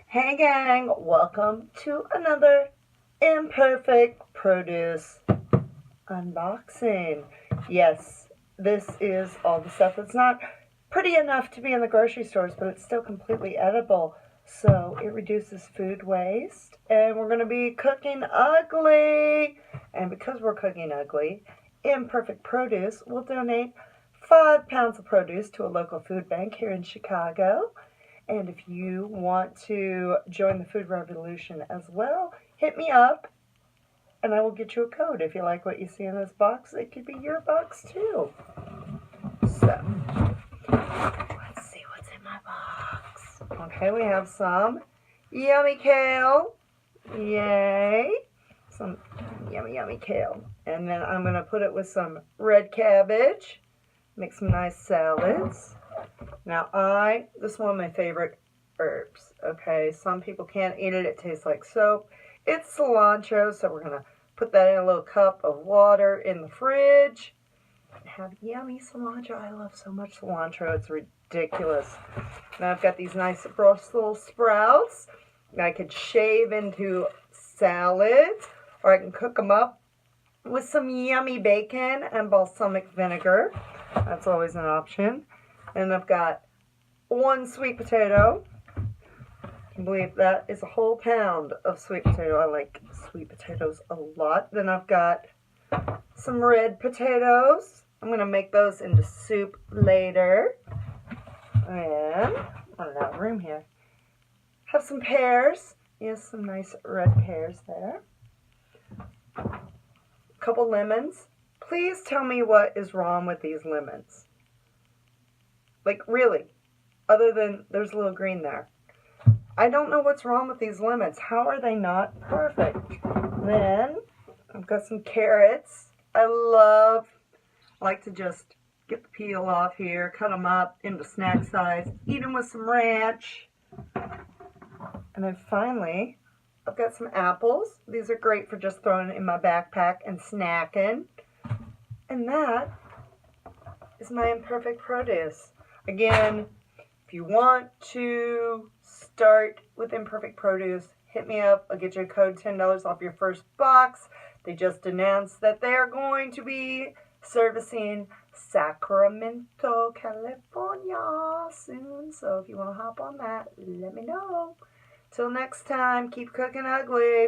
Hey gang, welcome to another Imperfect Produce unboxing. Yes, this is all the stuff that's not pretty enough to be in the grocery stores, but it's still completely edible. So it reduces food waste, and we're going to be cooking ugly. And because we're cooking ugly, Imperfect Produce will donate 5 pounds of produce to a local food bank here in Chicago. And if you want to join the food revolution as well, hit me up and I will get you a code. If you like what you see in this box, it could be your box too. So, let's see what's in my box. Okay, we have some yummy kale. Yay. Some yummy kale. And then I'm going to put it with some red cabbage. Make some nice salads. Now this is one of my favorite herbs, okay? Some people can't eat it. It tastes like soap. It's cilantro, so we're going to put that in a little cup of water in the fridge. Have yummy cilantro. I love so much cilantro. It's ridiculous. Now I've got these nice Brussels sprouts. I could shave into salads, or I can cook them up with some yummy bacon and balsamic vinegar. That's always an option. And I've got 1 sweet potato. I can believe that is a whole pound of sweet potato. I like sweet potatoes a lot. Then I've got some red potatoes. I'm going to make those into soup later. And I don't have room here. Have some pears. Yes, some nice red pears there. A couple lemons. Please tell me what is wrong with these lemons. Like, really, other than there's a little green there. I don't know what's wrong with these lemons. How are they not perfect? Then, I've got some carrots. I like to just get the peel off here, cut them up into snack size, eat them with some ranch. And then finally, I've got some apples. These are great for just throwing in my backpack and snacking. And that is my Imperfect Produce. Again, if you want to start with Imperfect Produce, hit me up. I'll get you a code, $10 off your first box. They just announced that they are going to be servicing Sacramento, California soon. So if you want to hop on that, let me know. Till next time, keep cooking ugly.